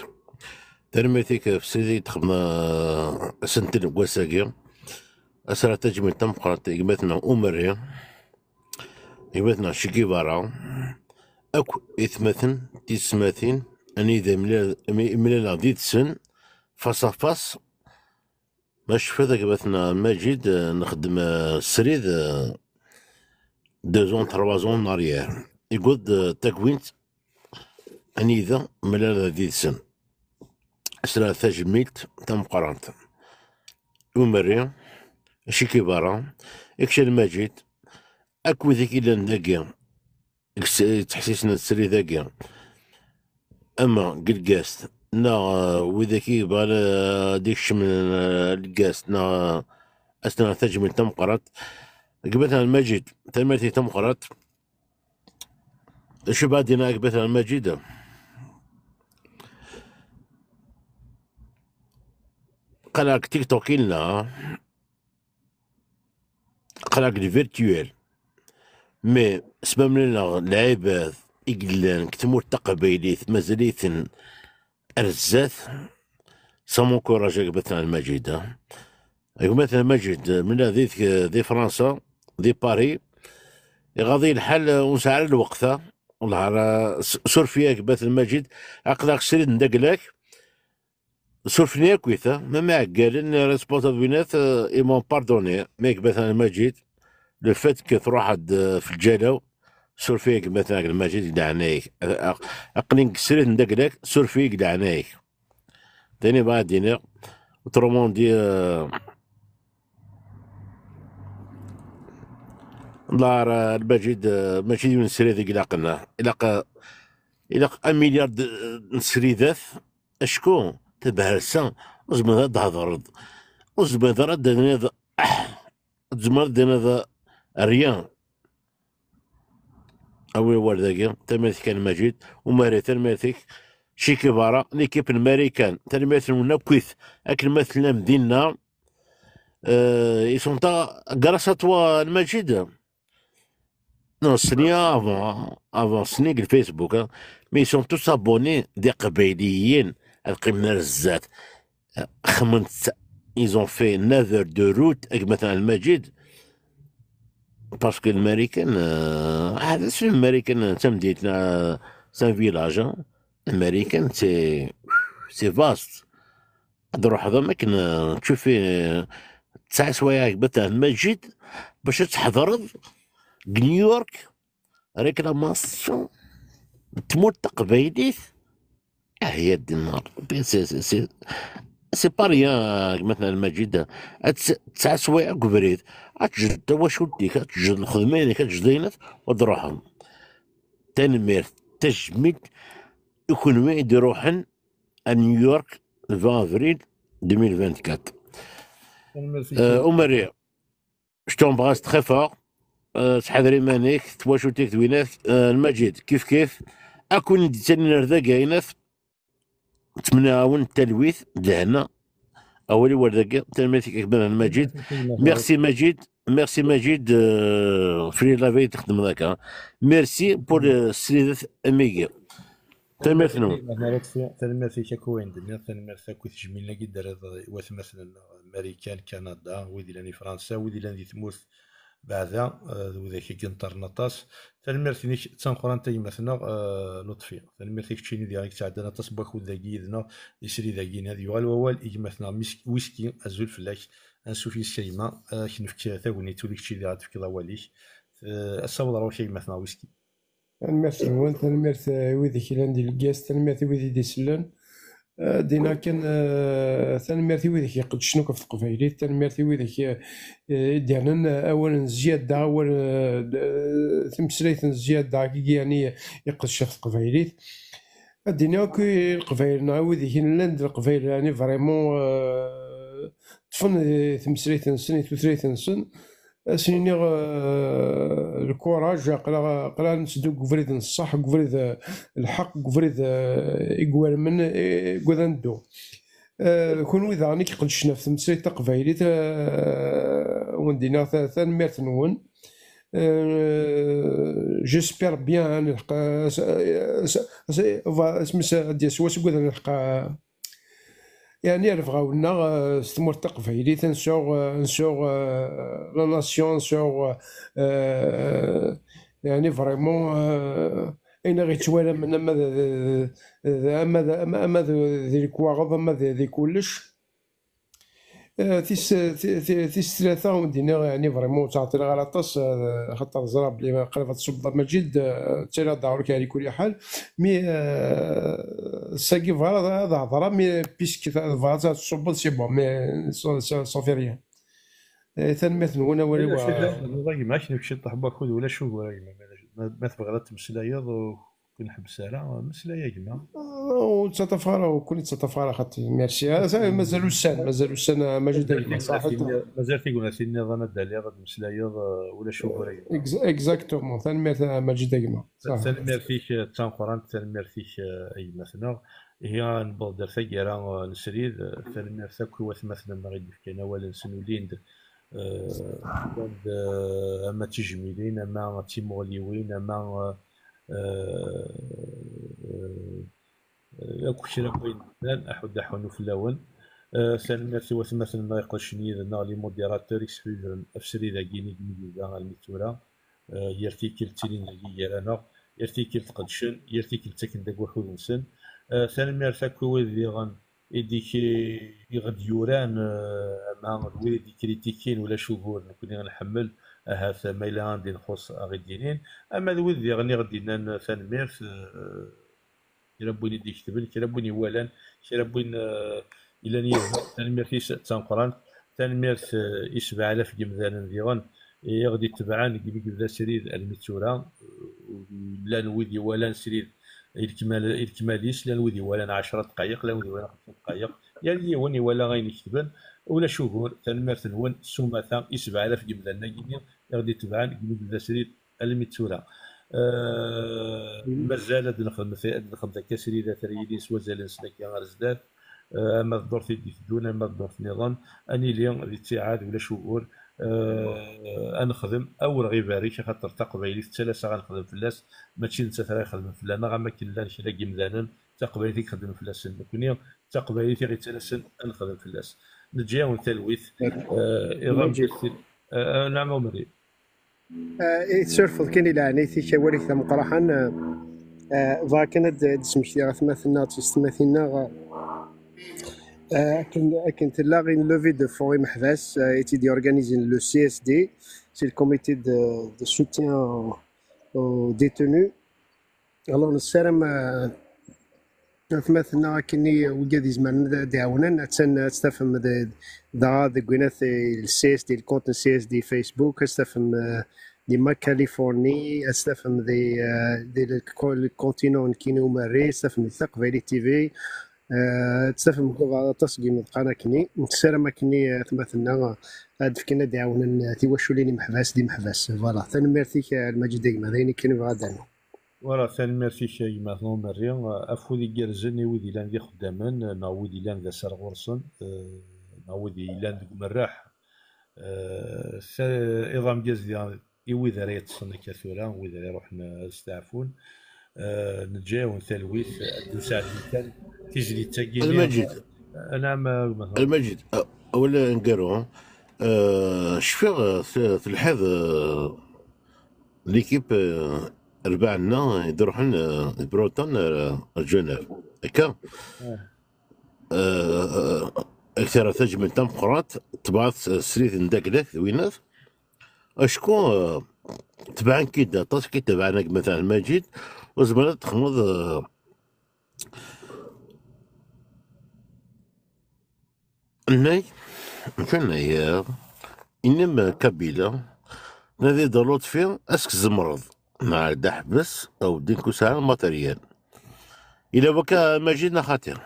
ترميتيك في سيدي تخدم سنتين وساقي أسرع تجمل تمقرات مثلا أمريا مثلا شيكيفارا أكو إثمثن تسماثين أني إذا ملال ديت سن فاس فاس باش فذاك مثلا ماجد نخدم سريد دوزون تروازون ناريير يقول تكوينت أني إذا ملال ديت سن أسرع تجميلت تمقرانت ومريم شيكيفارا إكشن ماجد أكو ذيك إلا نداكي تحسيسنا السري ذاكي أما قلقاست نا وذاكي بالا ديكش من القاست نا أثناء تجمل تمقرات قبتها المجيد تلميتي تمقرات شو بعدين قبتها المجيد قلق تيك توك لنا قلق دي فيرتويل مي سبب لنا العباد إقلان كتمور تقبيليث مازاليثن أرزات سامو كوراجا مثلا المجيدة مثلا مجد من ذيك ذي فرنسا ذي باري غاضي الحال ونسعر الوقت والله سورفياك مثلا المجد عقدك سريد ندقلك سورفني كويثة ما معقال ريسبونسابيلات إيمون باردوني ميك مثلا المجد لو فات كي تروح في الجلاو سورفيك مثلا المجد يدعنايك اقنين كسرت ندقلك سورفيك يدعنايك تاني بعدين وتروموندي الله المجد ماشي من سري ذيك لاقنا إلا 1 مليار نسريدات اشكون تبهرسان وزمن هذا هضرد وزمن هذا رد زمن هذا ريان أول ورداكي تلميذ كان مجيد وماري تلميذك شيكيفارا ليكيب الماريكان تلميذ منابكويث أكل مثلا مدينة يسونتا غراسا توا المجيد نو سنيا افون سنيك الفيسبوك مي سون توس ابوني دي قبيليين القمنا الزات خمنت ايزون في نذر دو روت مثلا المجيد باسكو الماريكان هذا سي الماريكان تمديتنا سان فيلاج الماريكان سي فاست تروح هذا ما كان تشوف فيه 9 سوايع مثلا المجيد باش تحضر نيويورك ريكلاماسيون تموت تقبيليث هي الدينار سي باريان مثلا المجيد 9 سوايع كبريت أتجد واش وديك أتجد الخدمانك أتجدينات وتروحهم تنمير تجميد إيكونومي يروحن نيويورك 20 أفريل 2024 Marie, je t'embrasse très fort. تحضري مانيك تواشوتيك دوينات المجيد كيف اكون تاني نردا كاينات نتمنى عاون التلويث دهنا اولي وردك تلميذك اكبر المجيد. ميرسي مجيد فري لافي تخدم ذاك. ميرسي بور سريدة اميغي تلميذ نو تلميذ كوين دنيا تلميذ كويت جميلة جدا واث مثلا امريكان كندا ويدي لاني فرنسا ويدي لاني تموت بعدا وذاك كنترنطاس تلميرتي تنقران تاي مثلا لطفي تلميرتي كتشيني ديالك تعدنا تصبح ذاكي يدنا يسري ذاكين هذا يوال ووال يجي مثلا ويسكي ازول فلاك انسوفي الشيما كنفك ثاوني تولي كتشي ديال تفكي ضواليك اصور راه شي مثلا ويسكي الميرث نوان تلميرث ويدي كيلان ديال الكاس تلميرث ويدي دي سلان دينا كان تنميرتي ويدك يقدشنو في القبايلي تنميرتي ويدك ديالنا اولا زياده اول تمسليت زياده يعني يقدش في القبايلي دينا كي القبايل نعاود لاند القبايل يعني فريمون طفن تمسليت نسن ثلاث نسن سيني الكوراج قرا نسدو قفريد الصح قفريد الحق قفريد يقوال من قذندو كون وإذا راني كيقدشنا في تمثيل تقبايلي وندينا تنميرت نون جيسبير بيان نلقى اسمها ديال سواس قذا نلقى يعني رفغاونا ستمور تقبايلي نسوغ لا ناسيون نسوغ يعني فريمون اين غيتوالى من اما ذي الكواغض اما ذي كلش تيس ثلاثة ومدينا يعني فريمون تعطينا غلطاس خاطر زرا بلي قريبة تصب مجيد تيلا دارك على كل حال مي ساكي فوالا هذا هضره مي بيسك فوالا تصب سي بون مي صافي ريان تنميت هنا ولا والله ما شنو كشي طاح باكل ولا شو ما تبغى تمسلايض كنحبس على مسلايا كما وتتفارا وكل تتفارا خاطر ميرسي مازالو السن مجد صح مازال تيقول سي النظام الدالي غاد مسلايض ولا شو ولا اكزاكتومون تنميت مجد كما صح تنمير فيك تنقران تنمير فيك اي مثلا هي نبض ثقيرا نسريد تنمير ثاك واث مثلا ما غيدير كاين ولا نسنولين اما تجميلين اما تيموليوين اما كلشي راه بغينا احد حونو في الاول ثاني سوا مثلا ما يقدرش نيدنا لي موديراتور اكسكلوجن افسري ذا كيني ميدا الميتورا يرتيكل تيلين يرانا يرتيكل تقدشن يرتيكل تاكن داك واحد نسن ثاني مرتاكو وذي غن يديك يغد يوران مع الويد كريتيكين ولا شهور نكون غنحمل هذا ما إلا غادي نخص غيدينين اما الويد اللي غني غدينا ثاني ميرث إلا بغيني يكتبن كي بغيني والان كي بغين إلا نيا ثاني ميرث تنقران ثاني ميرث 7000 مثلا ديغن غادي تبعان كيما سريد الميتورا لا نويدي ولا سريد الكماليس لا نويدي ولا 10 دقائق لا نويدي ولا 5 دقائق يعني وني ولا غين يكتبن ولا شهور تنمرت نون سوماثا 7000 مثلا كيما غادي تبعان كيما سريد الميتورا مازال نخدم ذاك سريد تريدي سوازال سلاكي غير زداد اما الدور في دون اما الدور في النظام اني اليوم الاتحاد ولا شهور نخدم او غير باريك خاطر تقبايلي الثلاثه غنخدم في اللاس ماشي انت ترى خدم في انا ما كاينلاش لا كيمدانا تقبايلي خدم في اللاس كوني تقبايلي غير ثلاثه نخدم في اللاس نجيو تلويث نعم عمري سيرفل كاين لعني في وريك ثم قراحان فاكنت دسمشي مثلنا تستمثلنا كنت là une levée de fonds محباس été organisé le CSD c'est le comité de soutien aux détenus alors نسرم مثلنا كني وجد زمان دعونا تستفهم دا قلنا السي اس دي الكونت السي اس دي فيسبوك استفهم دي ما كاليفورني استفهم دي الكونتينون كينو ماري استفهم الثقافه تي في تستفهم طاس كيما قانا كني نتسارى ما كني ثمثنا هاد فكنا دعونا تيواشوليني محباس دي محباس فوالا ثاني ميرتيك المجد ديما ذيني كان بغادنا فوالا ثاني ميرسي كيما مريم افودي كيرزن ويدي لان دي خدامن نا ويدي لان ذا سار غورسن نا ويدي لان ديك مراح ايضا مجاز ديال ويذا راه يتصنى كثورا ويذا راه يروح نستعفون نتجاون ثلويث نساعد كان تيجري تاكيني المجد نعم مثلا المجد اولا نقارو شفيغ تلحظ ليكيب ربعنا يروحون بروتون جنيف هكا اكثر تجمل تم قرات تبعث سريت نداك وينات اشكون تبعن كيدا طاسكي تبعنا مثلا ماجد وزبالة تخمض الناي كان انما كابيلا نادي دالوت فيه اسك زمرض مع دحبس او دينكو ساعة الماتريال الى بكا ماجدنا خاطر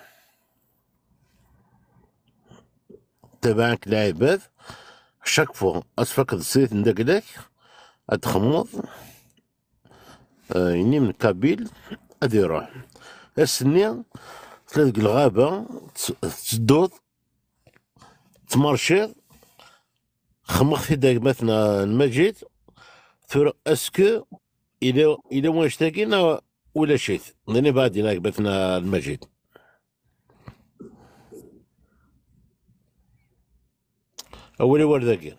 تبعك لاعبات شاك فو اسفك سريت نداك اتخمض اني من كابيل ادي يروح السنين تلاقي الغابة تدوض تمارشي خمختي داك مثلا المجيد ثور اسكو الى واش تاكينا ولا شيء لاني بعد هناك مثلا المجيد اولي ورداكي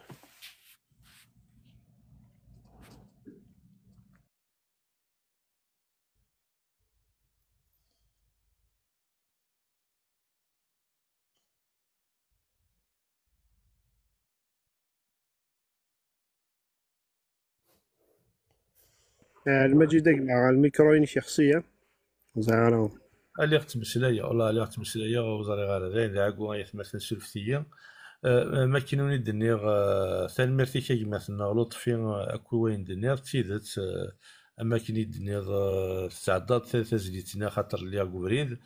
المجد مع الميكروين شخصية زعما اللي تمسلايا والله اللي تمسلايا وزاري غير ذاين ذاكو يتمثل سلفتيا ما كينوني دنيغ ثاني ميرتي كي مثلا لطفي اكو وين دنيغ تيدت اما كيني دنيغ تعداد ثلاثة زليتنا خاطر اللي بريد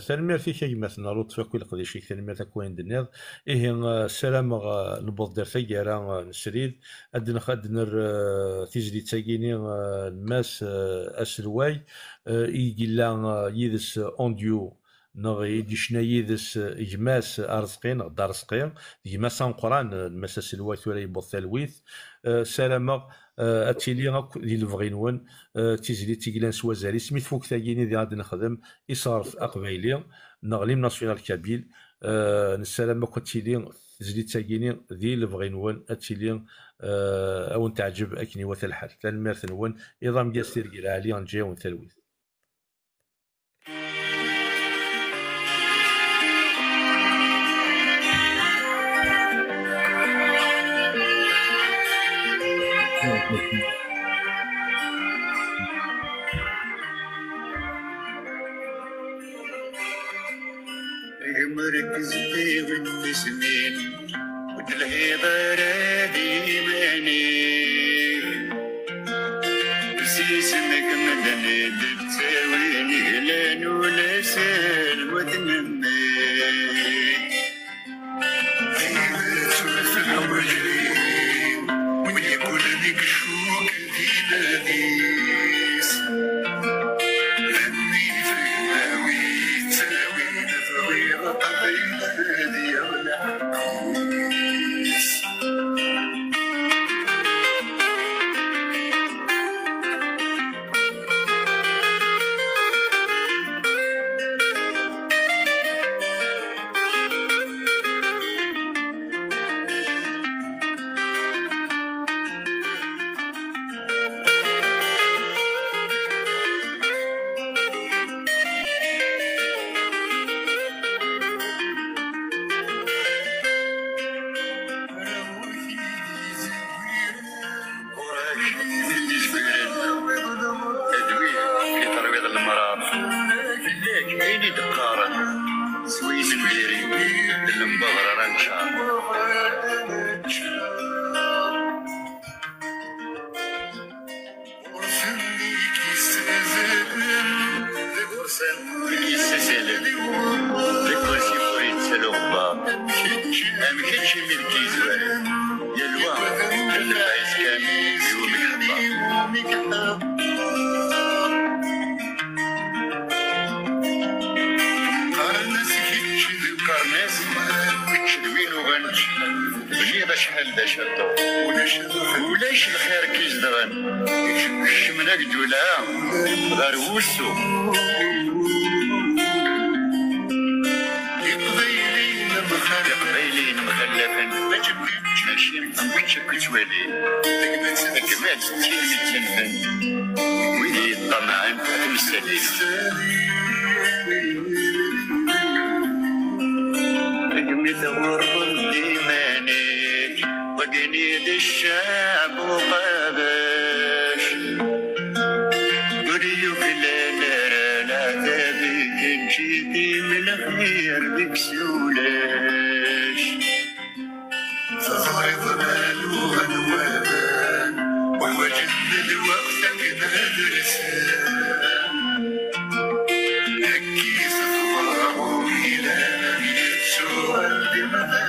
ثاني ميرتي كي مثلا لطفي اكو القديشي ثاني ميرتي اكو وين دنيغ ايه السلام نبوض دار ثقيرا نسريد ادنر تيجري تاكيني الماس اسلواي يقلا يدس اونديو نغ يديشنا يدس إجماس أرزقين غدا رزقين إجماس قران المساس الوات ولا يبوظ ثلويث سلامة أتيلي غاك ديال الفغينون تيزلي تيقلان سوازالي سميت فوق ثاقيني دي غادي نخدم يصرف أقبايلي نغليم ناسيونال كابيل نسلامة كتيلي تزلي تاقيني ديال الفغينون أتيلي أو نتعجب أكني وث الحال ثان ميرثنون إضام جاسير قيل علي نجاون ثلويث مركز بيه السنين والهضرة ديماني بسيسمك مدني تساويني لان ولا سال وتنمي في الوجهين ويقول لك شوك في باديس لاني في الهاوي تساوي نفوي غطبي هادي ولا حكوس لكرسي فريد سلوغبا أم كتش ملكي زوال يا الوا العيس كامل يومك حبا قرناس كتشدوين وغنش بجيب شحال دا شطو ولاش الخير كيزدغن شمنا قدولا غير وسو قبيلين مخلفين ماشي متمشي كتوالي تكمات تيلمي تنفن ويدي الطمعان تمسالين رقمت غرب ديمانك وقنيد الشعب وقابش وريوك لا تبيك نجيتي من الخير بكسولاش صغير ضمال وغنوان ووجدنا الوقت كندرسان هكي صفار إلى سؤال بمثال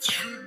مثل